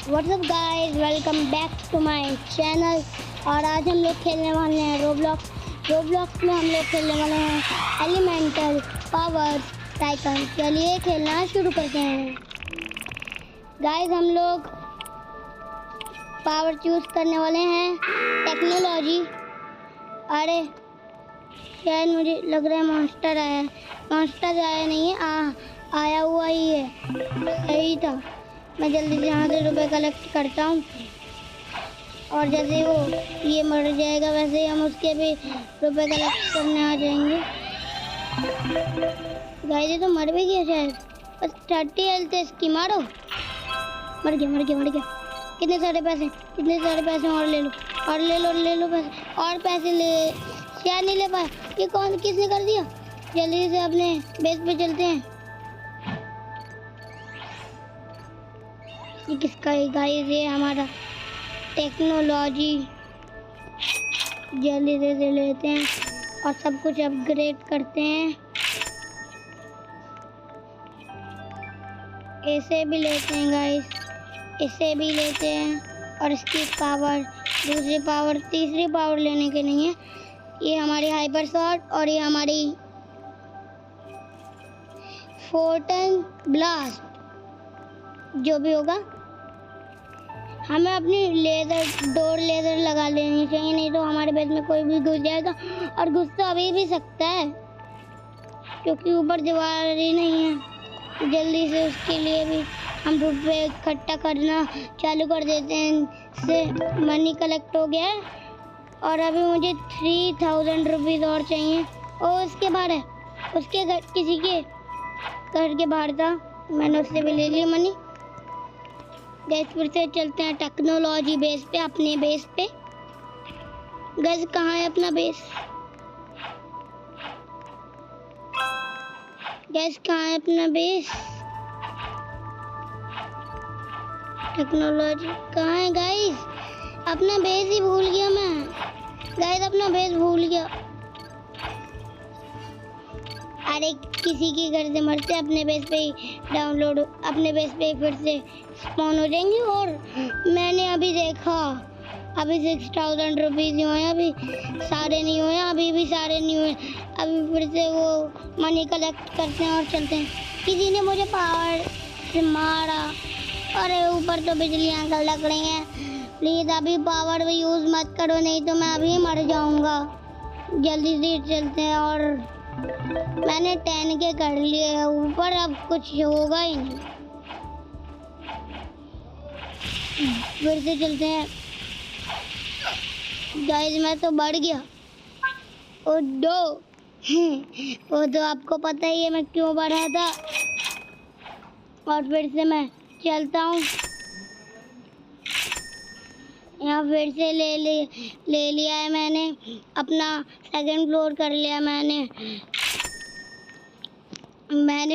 WhatsApp guys, welcome back to my channel. और आज हम लोग खेलने वाले हैं रोब्लॉक्स में हम लोग खेलने वाले हैं एलिमेंटल पावर टाइकन। चलिए खेलना शुरू करते हैं गाइस। हम लोग पावर चूज करने वाले हैं टेक्नोलॉजी। अरे शायद मुझे लग रहा है मॉन्स्टर आया है। मॉन्स्टर आया नहीं है, आया हुआ ही है। सही था। मैं जल्दी से यहाँ से रुपए कलेक्ट करता हूँ और जैसे वो ये मर जाएगा वैसे ही हम उसके भी रुपए कलेक्ट करने आ जाएंगे। गाइस ये तो मर भी गया शायद। बस 30 हेल्थ है इसकी, मारो। मर गया। कितने सारे पैसे और ले लो पैसे और पैसे ले। शायद नहीं ले पाए। ये कौन किसने कर दिया? जल्दी से अपने बेस पे चलते हैं। ये किसका है गाइस? ये हमारा टेक्नोलॉजी। जल्दी से लेते हैं और सब कुछ अपग्रेड करते हैं। इसे भी लेते हैं गाइस, इसे भी लेते हैं और इसकी पावर, दूसरी पावर, तीसरी पावर लेने के नहीं है। ये हमारी हाइपर शॉट और ये हमारी फोर्टन ब्लास्ट। जो भी होगा हमें अपनी लेज़र लगा लेनी चाहिए, नहीं तो हमारे बेस में कोई भी घुस जाएगा। और घुस तो अभी भी सकता है क्योंकि ऊपर दीवार ही नहीं है। जल्दी से उसके लिए भी हम रुपये इकट्ठा करना चालू कर देते हैं। से मनी कलेक्ट हो गया है और अभी मुझे 3000 रुपीज़ और चाहिए। और उसके बाहर है, उसके घर, किसी के घर के बाहर था, मैंने उससे भी ले लिया मनी। गैस फिर से चलते हैं टेक्नोलॉजी बेस पे, अपने बेस पे। गैस कहाँ है अपना बेस? गैस कहाँ है अपना बेस? टेक्नोलॉजी कहाँ है गाइस? अपना बेस ही भूल गया मैं गाइस, अपना बेस भूल गया। अरे किसी के घर से मरते अपने बेस पे ही डाउनलोड, अपने बेस पे ही फिर से स्पॉन हो जाएंगे। और मैंने अभी देखा अभी 6000 रुपीज़ हुए हैं, अभी सारे नहीं हुए, अभी भी सारे नहीं हुए। अभी फिर से वो मनी कलेक्ट करते हैं और चलते हैं। किसी ने मुझे पावर से मारा। अरे ऊपर तो बिजलियाँ लग रही हैं। प्लीज़ अभी पावर भी यूज़ मत करो, नहीं तो मैं अभी मर जाऊँगा। जल्दी से चलते हैं। और मैंने 10 के कर लिए है ऊपर, अब कुछ होगा ही नहीं। फिर से चलते हैं गाइस। मैं तो बढ़ गया। ओ दो वो तो आपको पता ही है मैं क्यों बढ़ा था। और फिर से मैं चलता हूँ। यहाँ फिर से ले लिया है मैंने, अपना सेकंड फ्लोर कर लिया मैंने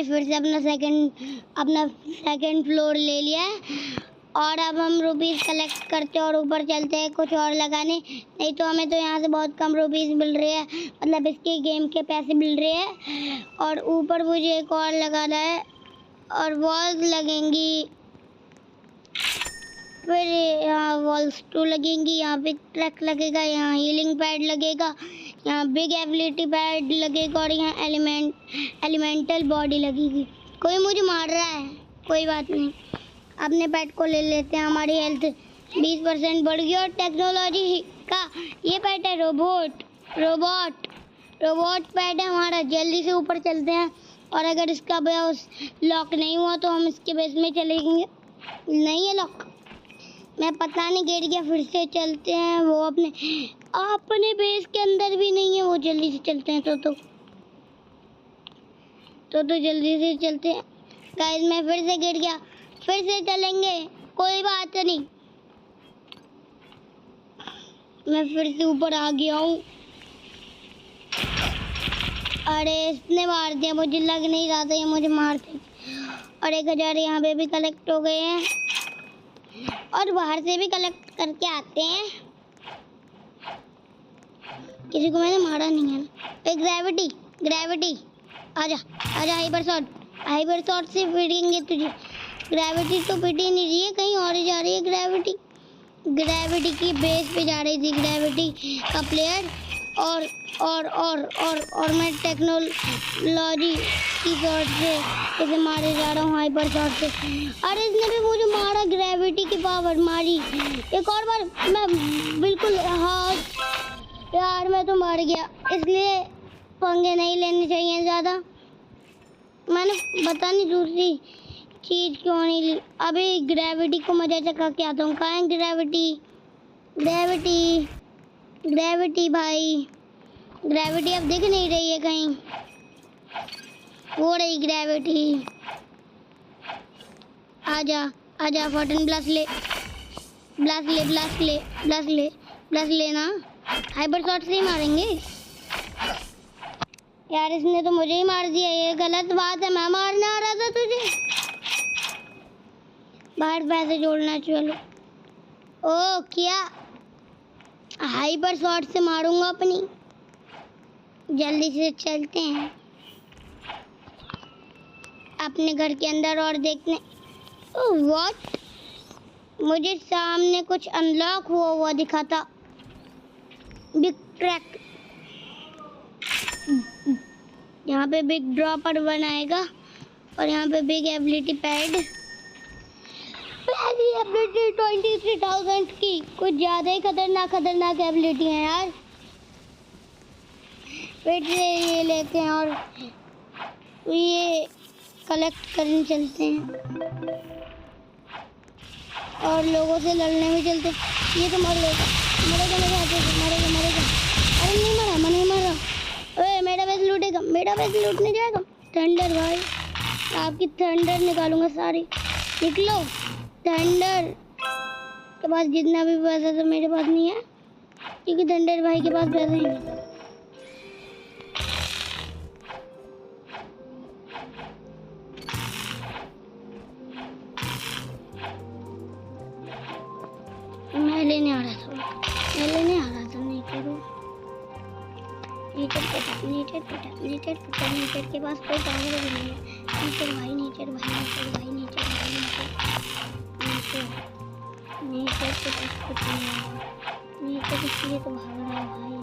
फिर से अपना सेकंड फ्लोर ले लिया है। और अब हम रुपीस कलेक्ट करते हैं और ऊपर चलते हैं कुछ और लगाने। नहीं तो हमें तो यहाँ से बहुत कम रुपीस मिल रहे हैं, मतलब इसके गेम के पैसे मिल रहे हैं। और ऊपर मुझे एक और लगाना है और वॉल्स लगेंगी, फिर यहाँ वॉल्स 2 लगेंगी, यहाँ पे ट्रक लगेगा, यहाँ हीलिंग पैड लगेगा, यहाँ बिग एबिलिटी पैड लगेगा और यहाँ एलिमेंटल बॉडी लगेगी। कोई मुझे मार रहा है, कोई बात नहीं, अपने पैड को ले लेते हैं। हमारी हेल्थ 20% बढ़ गई। और टेक्नोलॉजी का ये पैड है रोबोट पैड है हमारा। जल्दी से ऊपर चलते हैं और अगर इसका बेस लॉक नहीं हुआ तो हम इसके बेस में चलेंगे। नहीं है लॉक, मैं पता नहीं गिर गया। फिर से चलते हैं। वो अपने बेस के अंदर भी नहीं है वो। जल्दी से चलते हैं। तो जल्दी से चलते हैं गाइस। मैं फिर से गिर गया, फिर से चलेंगे, कोई बात नहीं। मैं फिर से ऊपर आ गया हूँ। अरे इसने मार दिया, मुझे लग नहीं रहा था ये मुझे मारते। और 1000 यहाँ पे भी कलेक्ट हो गए हैं और बाहर से भी कलेक्ट करके आते हैं। किसी को मैंने मारा नहीं है ना। ग्रेविटी आजा हाइपर शॉट से फिरेंगे तुझे। ग्रेविटी तो पिट ही नहीं रही है, कहीं और ही जा रही है ग्रेविटी। ग्रेविटी की बेस पे जा रही थी ग्रेविटी का प्लेयर। और मैं टेक्नोलॉजी की शॉट से इसे मारे जा रहा हूँ, हाइपर शॉट से। अरे इसने भी मुझे मारा, ग्रेविटी की पावर मारी। एक और बार मैं बिल्कुल, हाँ यार मैं तो मार गया, इसलिए पंगे नहीं लेने चाहिए ज़्यादा। मैंने पता नहीं दूसरी चीज़ क्यों नहीं ली। अभी ग्रेविटी को मजा चखा के आता हूँ। कहाँ है ग्रेविटी? ग्रेविटी, ग्रेविटी भाई, ग्रेविटी अब दिख नहीं रही है कहीं। वो रही ग्रेविटी, आजा आजा। फॉर्टन ब्लास्ट ले, ब्लास्ट ले, ब्लास्ट ले, ब्लास्ट ले, ब्लास्ट लेना। हाइपर शॉट से ही मारेंगे यार। इसने तो मुझे ही मार दिया, ये गलत बात है। मैं मारने आ रहा था तुझे। बाहर पैसे जोड़ना, चलो। ओ क्या, हाइपर शॉट से मारूंगा अपनी। जल्दी से चलते हैं अपने घर के अंदर और देखने। व्हाट, मुझे सामने कुछ अनलॉक हुआ दिखा था। बिग ट्रैक, यहाँ पे बिग ड्रॉपर बनाएगा और यहाँ पे बिग एबिलिटी पैड। पहली एबिलिटी 23,000 की, कुछ ज़्यादा ही खतरनाक एबिलिटी है यार। फिर से ये लेते हैं और ये कलेक्ट करने चलते हैं और लोगों से लड़ने भी चलते हैं। ये तो मरेगा मेरे हाथों से, मरेगा। अरे नहीं मरा, मैं नहीं मर रहा। ओए मेरा बेस लूटेगा, मेरा बेस लूटने जाएगा। थंडर भाई, आपकी थंडर निकालूंगा सारी। निकलो। थंडर के पास जितना भी पैसा था मेरे पास नहीं है, क्योंकि थंडर भाई के पास पैसे ही नहीं। मैं लेने आ रहा था नीचर के पास कोई पावर भी नहीं है। नीचर भाई के पास कुछ नहीं है। नीचर इसलिए तो भाग रहा है भाई।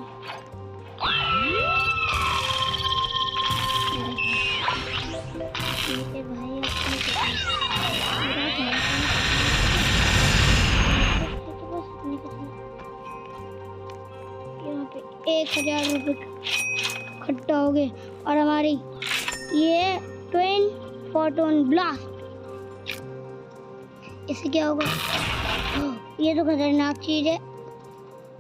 नीचर भाई यहाँ पे 1000 रुपये इकट्ठा हो गए और हमारी ये ट्विन फोटोन ब्लास्ट, इससे क्या होगा? ये तो खतरनाक चीज़ है।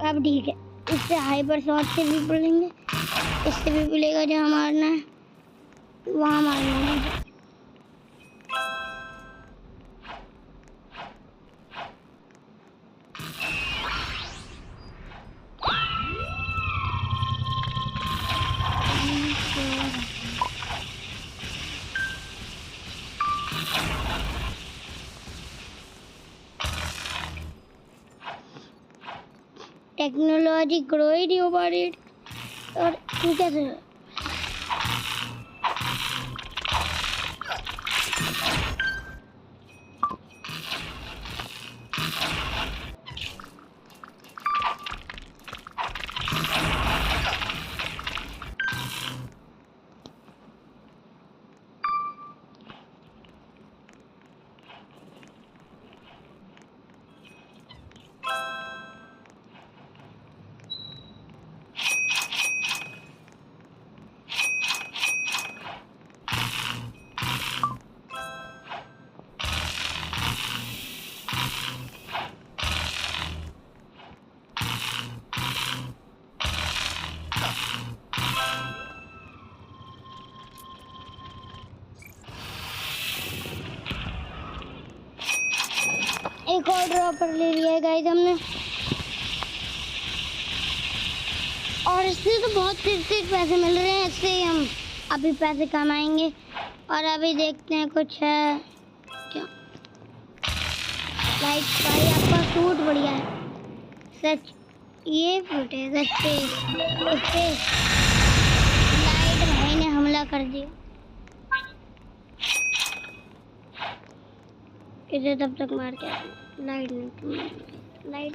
अब ठीक है, इससे हाइपर शॉट से भी पड़ेंगे, इससे भी मिलेगा। जहाँ मारना है वहाँ मारना है। टेक्नोलॉजी ग्रो ही नहीं हो पा रही और कैसे? एक और ड्रॉपर ले लिया है गाइस हमने, और इससे तो बहुत तेज पैसे मिल रहे हैं। इससे हम अभी पैसे कमाएंगे और अभी देखते हैं कुछ है क्या। लाइट भाई आपका सूट बढ़िया है सच। ये फूट है सच्चे, लाइट भाई ने हमला कर दिया। इसे तब तक मार के लाइट लाइट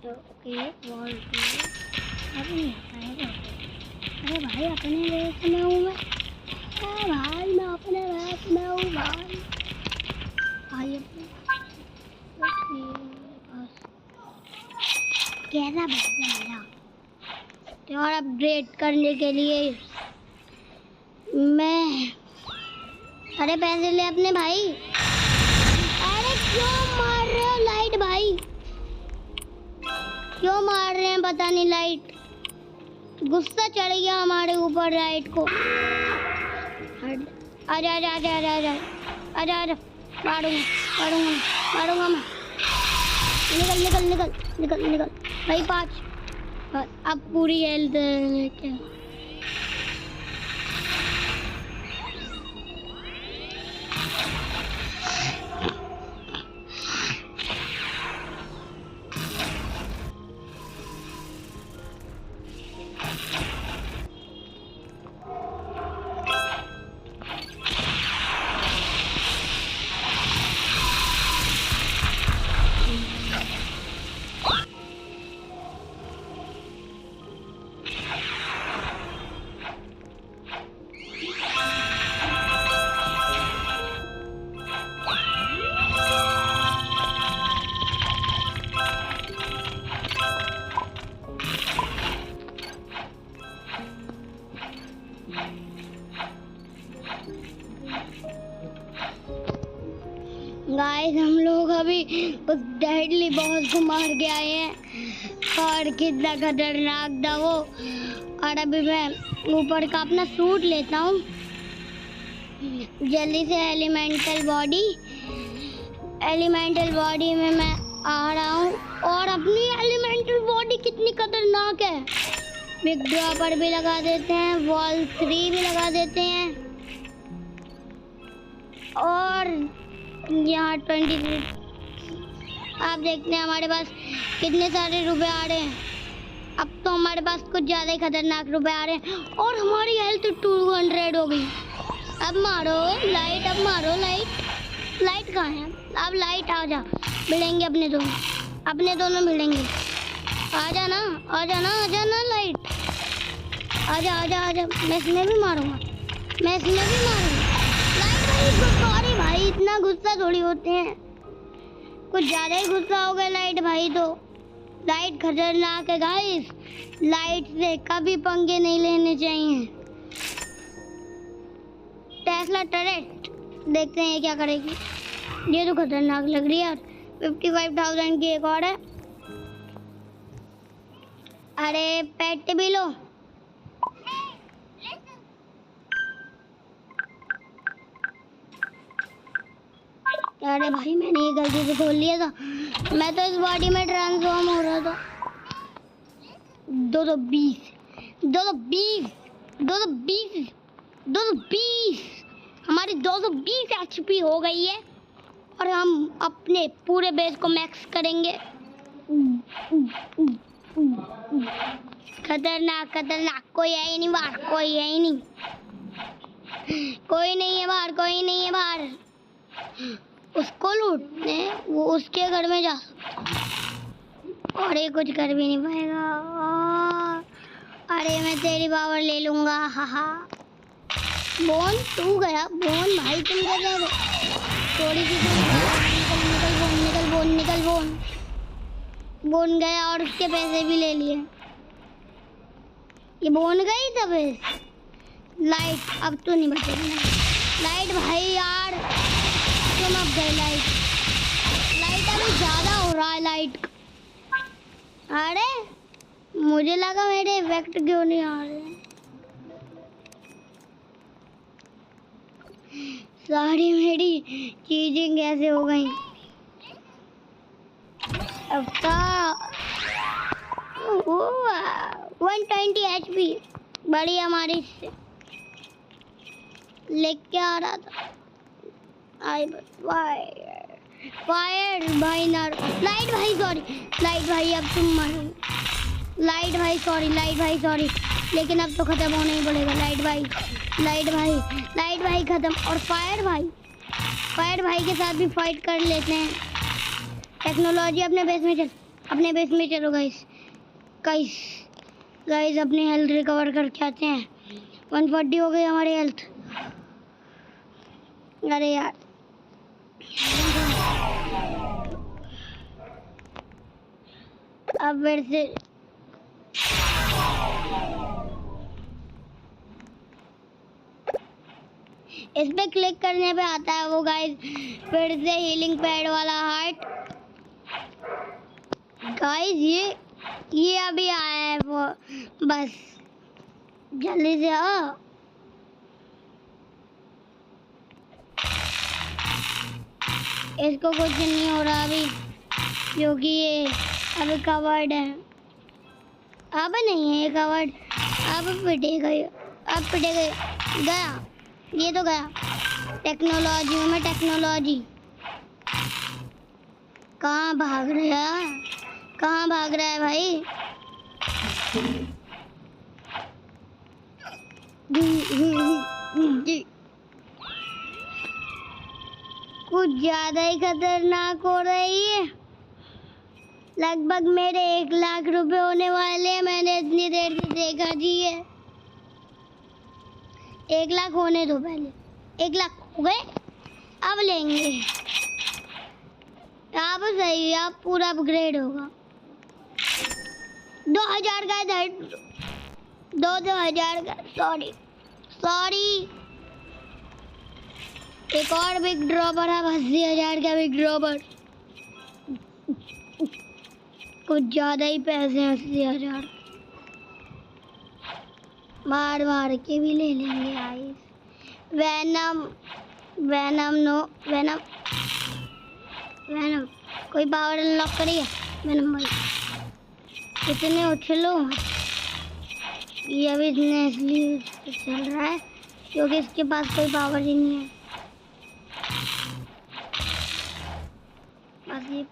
तो ओके वॉल अरे नहीं अरे भाई अपने रेस में हूँ मैं। अरे भाई मैं अपने रेस में हूँ भाई। कैसा मेरा और अपग्रेड करने के लिए मैं अरे पैसे ले अपने भाई। अरे क्यों मार रहे हो लाइट भाई, क्यों मार रहे हैं पता नहीं। लाइट गुस्सा चढ़ गया हमारे ऊपर लाइट को। आजा आजा आजा आजा आजा आजा आजा मारूंगा मारूंगा मारूंगा मैं। निकल निकल निकल निकल निकल भाई 5 अब पूरी हेल्थ लेके गाइस हम लोग अभी उस डेडली बॉस को मार के आए हैं और कितना खतरनाक था वो। और अभी मैं ऊपर का अपना सूट लेता हूँ जल्दी से। एलिमेंटल बॉडी में मैं आ रहा हूँ। और अपनी एलिमेंटल बॉडी कितनी खतरनाक है। बिग ड्रॉपर भी लगा देते हैं, वॉल 3 भी लगा देते हैं। और यहाँ 23 आप देखते हैं हमारे पास कितने सारे रुपए आ रहे हैं। अब तो हमारे पास कुछ ज़्यादा ही खतरनाक रुपए आ रहे हैं। और हमारी हेल्थ 200 हो गई। अब मारो लाइट, अब मारो लाइट। लाइट कहाँ है? अब लाइट आ जा, भिड़ेंगे अपने दोनों भिड़ेंगे। आ जाना लाइट, आजा आजा आजा। मैं इसमें भी मारूंगा लाइट भाई। सॉरी भाई, इतना गुस्सा थोड़ी होते हैं, कुछ ज़्यादा ही गुस्सा हो गया लाइट भाई। तो लाइट खतरनाक है गाइस, लाइट से कभी पंगे नहीं लेने चाहिए। टेस्ला टरेट देखते हैं ये क्या करेगी। ये तो खतरनाक लग रही है यार। 55,000 की एक और है। अरे पेट भी लो। अरे भाई मैंने ये गलती से खोल लिया था, मैं तो इस बॉडी में ट्रांसफॉर्म हो रहा था। 220 हमारी 220 HP हो गई है। और हम अपने पूरे बेस को मैक्स करेंगे। खतरनाक खतरनाक। कोई है ही नहीं बाहर, कोई है ही नहीं, कोई नहीं है बाहर। उसको लूटने, वो उसके घर में जा और ये कुछ कर भी नहीं पाएगा। अरे मैं तेरी पावर ले लूंगा। हा बोन तू गया। बोन भाई तुम कर रहे हो थोड़ी सी। निकल बोन गया और उसके पैसे भी ले लिए। ये बोन गई तब लाइट। अब तो नहीं बचेगी लाइट भाई यार, तुम अब गए लाइट अभी ज्यादा हो रहा है लाइट। अरे मुझे लगा मेरे इफेक्ट क्यों नहीं आ रहे। सारी मेरी चीजें कैसे हो गई। अब 120 HP बड़ी हमारी से लेके आ रहा था। फायर भाई ना, लाइट भाई सॉरी, लाइट भाई अब तुम मारो, लाइट भाई सॉरी, लाइट भाई सॉरी, लेकिन अब तो खत्म होना ही पड़ेगा। लाइट भाई, लाइट भाई, लाइट भाई खत्म। और फायर भाई, फायर भाई के साथ भी फाइट कर लेते हैं। टेक्नोलॉजी अपने बेस में चल, अपने बेस में चलो गाइस, गाइस गाइस अपनी हेल्थ रिकवर करके आते हैं। 140 हो गई हमारी हेल्थ। अरे यार अब फिर से इस पे क्लिक करने पे आता है वो गाइस, फिर से हीलिंग पैड वाला हार्ट। गाइस ये अभी आया है वो, बस जल्दी से आओ। इसको कुछ नहीं हो रहा अभी क्योंकि ये अभी कवर्ड है। अब नहीं है ये कवर्ड, अब पिटेगा, अब पिटेगा। गया, ये तो गया। टेक्नोलॉजी में टेक्नोलॉजी। कहाँ भाग रहा है, कहाँ भाग रहा है भाई? कुछ ज्यादा ही खतरनाक हो रही है। लगभग मेरे 1 लाख रुपए होने वाले हैं। मैंने इतनी देर से देखा जी है। 1 लाख होने दो पहले। 1 लाख हो गए, अब लेंगे। अब सही, अब पूरा अपग्रेड होगा। 2000 का इधर, 2000 का, सॉरी सॉरी। एक और बिग ड्रॉपर है, 80,000 का बिग ड्रॉपर। कुछ ज्यादा ही पैसे हैं, 80,000। मार मार के भी ले लेंगे guys. Venom, venom no, venom, venom कोई पावर अनलॉक करिए वैनम भाई। कितने उछलो, ये अभी इतने इसलिए चल रहा है क्योंकि इसके पास कोई पावर ही नहीं है। बस ये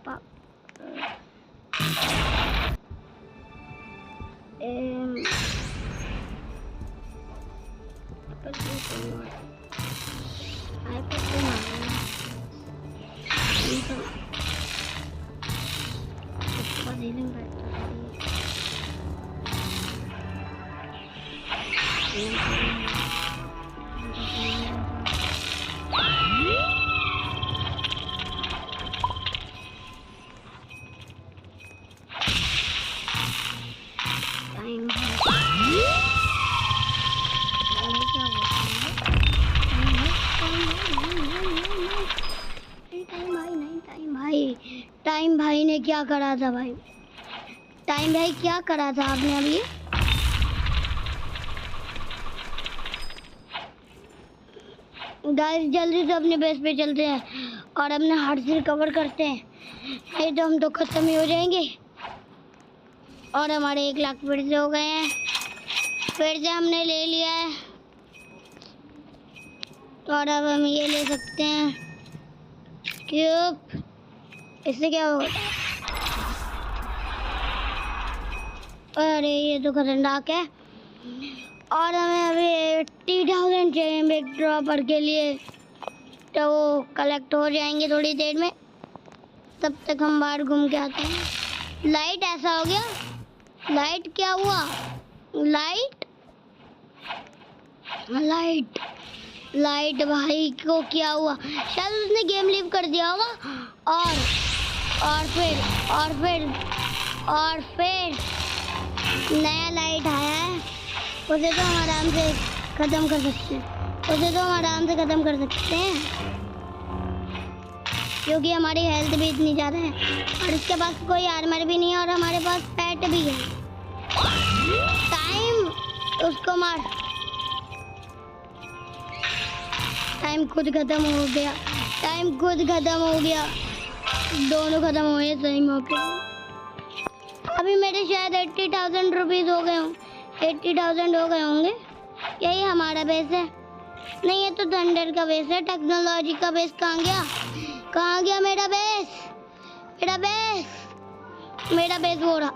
टाइम भाई ने क्या करा था भाई? टाइम भाई क्या करा था आपने अभी? गाइस जल्दी से अपने बेस पे चलते हैं और अपने हार्ट से रिकवर करते हैं, नहीं तो हम तो खत्म ही हो जाएंगे। और हमारे 1 लाख फिर से हो गए हैं, फिर से हमने ले लिया है। और अब हम ये ले सकते हैं क्यूब। इससे क्या होगा? अरे ये तो खतरनाक है। और हमें अभी 80,000 चाहिए बिग ड्रॉपर के लिए, तो वो कलेक्ट हो जाएंगे थोड़ी देर में। तब तक हम बाहर घूम के आते हैं। लाइट ऐसा हो गया, लाइट क्या हुआ? लाइट, लाइट, लाइट भाई को क्या हुआ? शायद उसने गेम लीव कर दिया होगा। और फिर नया लाइट आया है, उसे तो हम आराम से ख़त्म कर सकते हैं, क्योंकि हमारी हेल्थ भी इतनी ज़्यादा है और इसके पास कोई आर्मर भी नहीं है और हमारे पास पैट भी है। टाइम, उसको मार। टाइम खुद खत्म हो गया, टाइम खुद खत्म हो गया, दोनों खत्म हो गए सही मौके। अभी मेरे शायद 80,000 रुपीज़ हो गए हों, 80,000 हो गए होंगे। यही हमारा बेस है। नहीं, ये तो थंडर का बेस है। टेक्नोलॉजी का बेस कहाँ गया? कहाँ गया मेरा बेस? मेरा बेस, मेरा बेस हो रहा।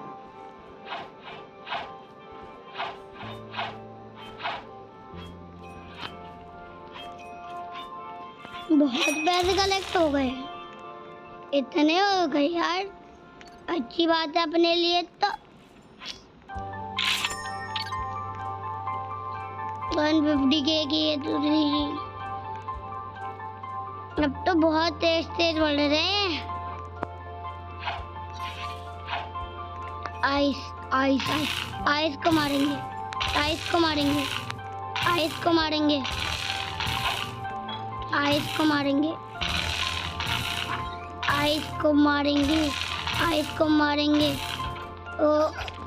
बहुत पैसे कलेक्ट हो गए, इतने हो गए यार, अच्छी बात है अपने लिए तो। 150 के की है दूसरी चीज। अब तो बहुत तेज तेज बढ़ रहे हैं। आइस आइस आइस आइस को मारेंगे, आइस को मारेंगे, आइस को मारेंगे, आइस को मारेंगे, आइस को मारेंगे, आइस को मारेंगे। ओ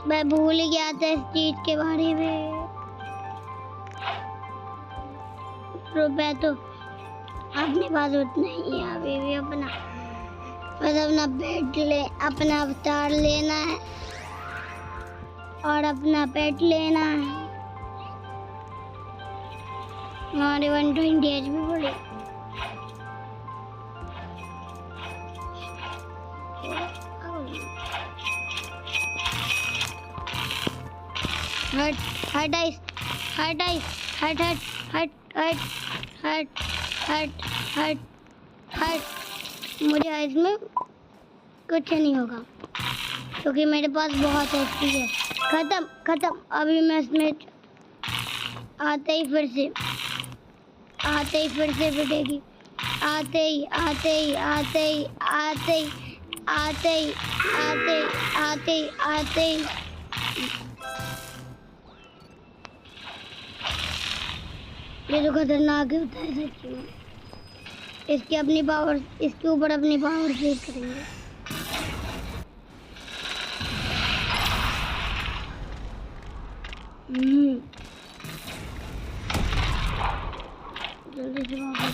मैं भूल गया था इस चीज के बारे में। रुपए तो अपने पास उतना ही है अभी भी। अपना बस अपना पेट ले, अपना अवतार लेना है और अपना पेट लेना है। हमारे 120 एच भी बढ़े। हट हट आइस, हट आइस, हट हट हट हट हट हट हट हट। मुझे आइस में कुछ नहीं होगा क्योंकि मेरे पास बहुत एचपी है। खत्म खत्म। अभी मैं इसमें आते ही फिर से पिटेगी। आते ही आते ही आते ही आते ही आते ही आते आते ही आते ही। ये तो खतरनाक होता है सच्ची में। इसकी अपनी पावर, इसके ऊपर अपनी पावर चेक करेंगे। जल्दी से बहुत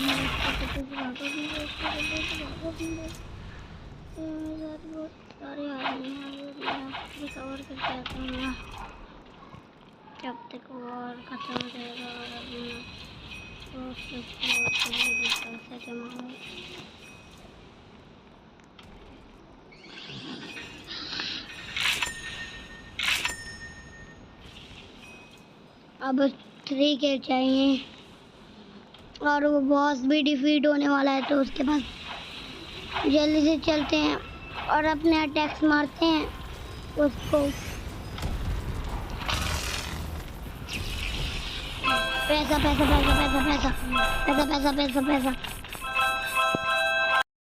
सारे आदमी रिकवर करके आता हूँ जब तक और खत्म हो जाएगा। और अपना पैसा जमा हो। अब 3 के चाहिए और वो बॉस भी डिफीट होने वाला है, तो उसके बाद जल्दी से चलते हैं और अपने अटैक्स मारते हैं उसको। पैसा पैसा पैसा पैसा पैसा पैसा पैसा पैसा पैसा